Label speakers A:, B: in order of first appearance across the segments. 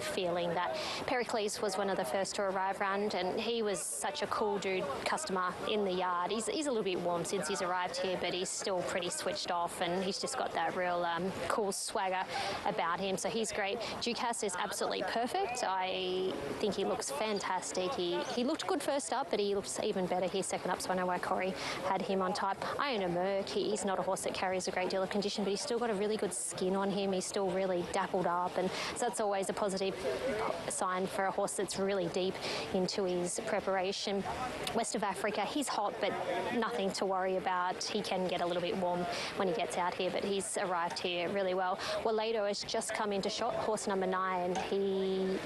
A: feeling that Pericles was one of the first to arrive round, and he was such a cool dude customer in the yard. He's a little bit warm since he's arrived here, but he's still pretty switched off, and he's just got that real cool swagger about him, so he's great. Ducasse is absolutely perfect. I think he looks fantastic. He looked good first up, but he looks even better here second up, so I know why Corey had him on type. Iowna Merc, he's not a horse that carries a great deal of condition, but he's still got a really good skin on him. He's still really dappled up, and so that's always a positive sign for a horse that's really deep into his preparation. West of Africa, he's hot, but nothing to worry about. He can get a little bit warm when he gets out here, but he's arrived here really well. Willaidow has just come into shot, horse number 9.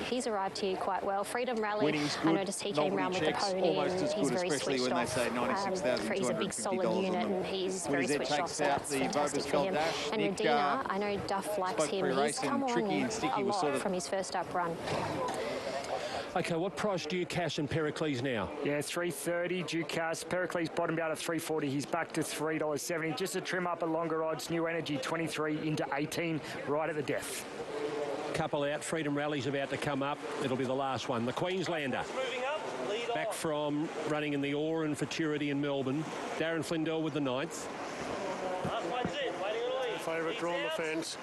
A: He's arrived here quite well. Freedom Rally, I noticed he came round with the pony, and he's very switched off. He's a big solid unit, and he's very switched off, so that's fantastic for him. And Redina, I know Duff likes him. He's come on a lot from his first up run.
B: Okay, what price Ducasse and Pericles now?
C: Yeah, $3.30 Ducasse. Pericles bottomed out at $3.40. He's back to $3.70. Just a trim up at longer odds. New Energy 23 into 18, right at the death.
B: Couple out. Freedom Rally's about to come up. It'll be the last one. The Queenslander. Back from running in the Oran Futurity in Melbourne. Darren Flindell with the 9th.
D: Favourite draw on the fence.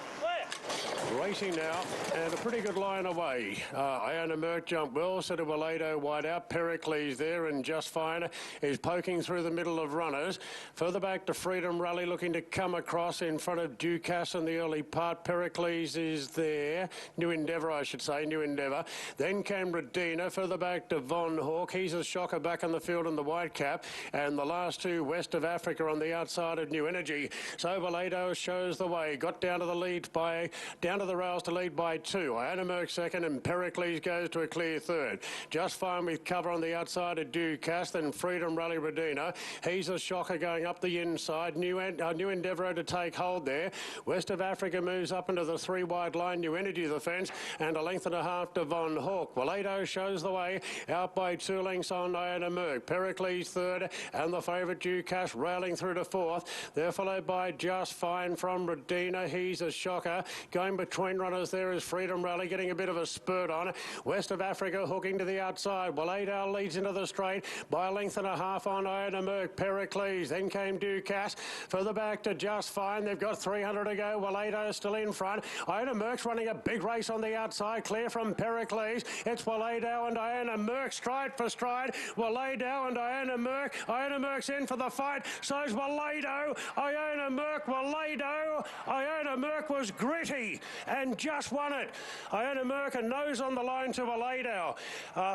D: Racing now, and a pretty good line away. Iowna Merc jumped well, so to Willaidow wide out. Pericles there, and Just Fine is poking through the middle of runners. Further back to Freedom Rally, looking to come across in front of Ducasse in the early part. Pericles is there. New Endeavour, I should say, New Endeavour. Then came Redina. Further back to Von Hawk. He's a shocker back on the field in the white cap. And the last two, West of Africa on the outside of New Energy. So Willaidow shows the way. Got down to the lead by... down to the rails to lead by 2. Iowna Merc second, and Pericles goes to a clear third. Just Fine with cover on the outside of Ducasse, then Freedom Rally Redina. He's a shocker going up the inside. New Endeavour to take hold there. West of Africa moves up into the 3 wide line. New Energy the fence, and a length and a half to Von Hawk. Willaidow shows the way, out by 2 lengths on Iowna Merc. Pericles third, and the favourite Ducasse railing through to 4th. They're followed by Just Fine from Redina. He's a shocker. Going between runners there is Freedom Rally, getting a bit of a spurt on. West of Africa hooking to the outside. Willaidow leads into the straight by a length and a half on Iowna Merc. Pericles, then came Ducasse. Further back to Just Fine. They've got 300 to go. Willaidow still in front. Iowna Merc's running a big race on the outside, clear from Pericles. It's Willaidow and Iowna Merc, stride for stride. Willaidow and Iowna Merc. Iowna Merc's in for the fight. So's Willaidow. Iowna Merc, Willaidow. Iowna Merc was gritty and just won it. Iowna Merc, a nose on the line to Willaidow.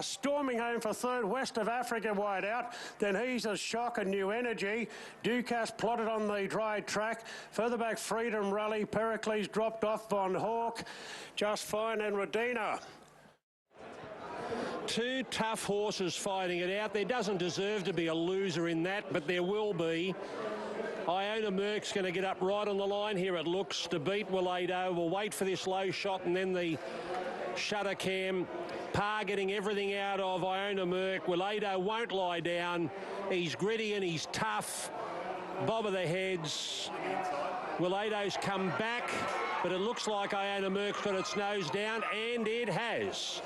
D: Storming home for third, West of Africa wide out. Then he's a shock, a New Energy. Ducasse plotted on the dry track. Further back, Freedom Rally. Pericles dropped off. Von Hawk, Just Fine and Redina.
B: 2 tough horses fighting it out. There doesn't deserve to be a loser in that, but there will be. Iowna Merc's going to get up right on the line here, it looks, to beat Willaidow. We'll wait for this low shot and then the shutter cam. Parr getting everything out of Iowna Merc. Willaidow won't lie down. He's gritty and he's tough. Bob of the heads. Willaidow's come back, but it looks like Iowna Merc's got its nose down, and it has.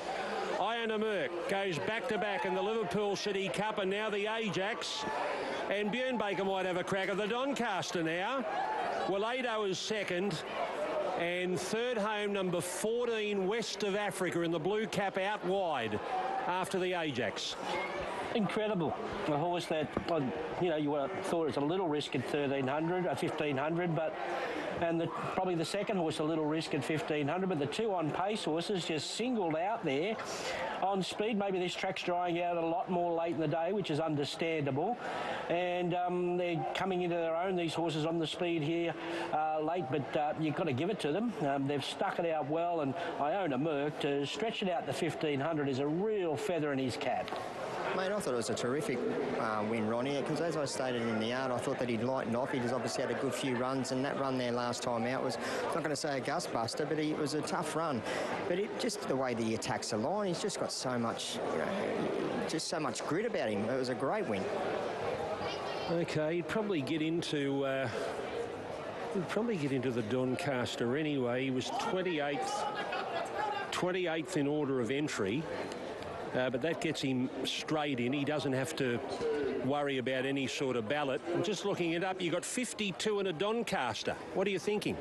B: Iowna Merc goes back-to-back in the Liverpool City Cup and now the Ajax. And Bjorn Baker might have a crack at the Doncaster now. Willaidow is second. And third home, number 14, West of Africa in the blue cap out wide after the Ajax.
E: Incredible. A horse that, well, you know, you would have thought it was a little risk at 1,300, 1,500, but probably the second horse a little risk at 1,500, but the 2 on pace horses just singled out there on speed. Maybe this track's drying out a lot more late in the day, which is understandable, and they're coming into their own, these horses, on the speed here late, but you've got to give it to them. They've stuck it out well, and Iowna Merc to stretch it out to 1,500 is a real feather in his cap.
F: Mate, I thought it was a terrific win, Ronnie, because as I stated in the yard, I thought that he'd lightened off. He'd obviously had a good few runs, and that run there last time out was, I'm not going to say a gust buster, but it was a tough run. But just the way that he attacks the line, he's just got so much, you know, just so much grit about him. It was a great win.
B: Okay, he'd probably get into the Doncaster anyway. He was 28th 28th in order of entry. But that gets him straight in. He doesn't have to worry about any sort of ballot. And just looking it up, you got 52 in a Doncaster. What are you thinking?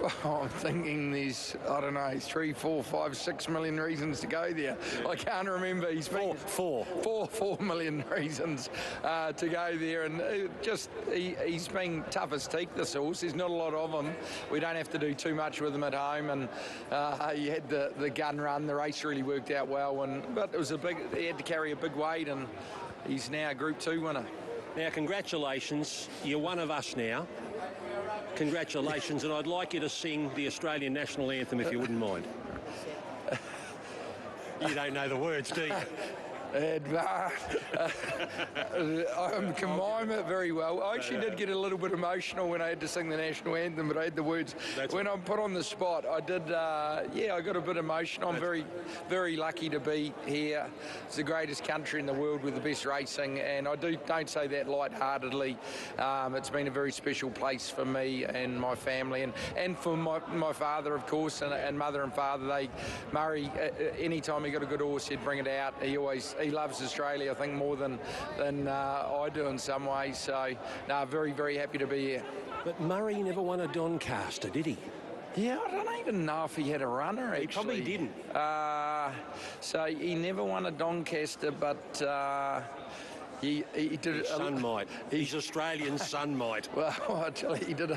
G: Well, I'm thinking there's, I don't know, 3, 4, 5, 6 million reasons to go there. I can't remember. He's been 4 million reasons to go there, and he's been tough as teak, this horse. There's not a lot of him. We don't have to do too much with him at home, and he had the gun run. The race really worked out well, but it was he had to carry a big weight, and he's now a Group 2 winner.
B: Now, congratulations. You're one of us now. Congratulations, and I'd like you to sing the Australian National Anthem if you wouldn't mind. You don't know the words, do you?
G: I can mime it very well. I actually did get a little bit emotional when I had to sing the national anthem, but I had the words. When I'm put on the spot, I did, I got a bit emotional. I'm very, very lucky to be here. It's the greatest country in the world with the best racing, and I don't say that lightheartedly. It's been a very special place for me and my family, and for my father, of course, and mother and father. Murray, anytime he got a good horse, he'd bring it out. He loves Australia, I think, more than I do in some ways. So, no, very, very happy to be here.
B: But Murray never won a Doncaster, did he?
G: Yeah, I don't even know if he had a runner, actually.
B: He probably didn't.
G: So he never won a Doncaster, but... He did
B: son might. He's Australian son might.
G: Well, I tell you, he did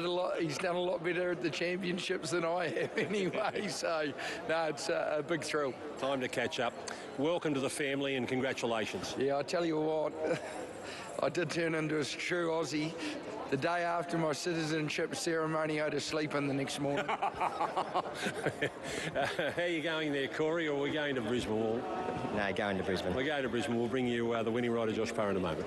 G: a lot. He's done a lot better at the championships than I have, anyway. So, no, it's a big thrill.
B: Time to catch up. Welcome to the family, and congratulations.
G: Yeah, I tell you what, I did turn into a true Aussie. The day after my citizenship ceremony, I had to sleep in the next morning.
B: How are you going there, Corey, or are we going to Brisbane?
F: No, going to Brisbane.
B: We're going to Brisbane. We'll bring you the winning rider, Josh Parr, in a moment.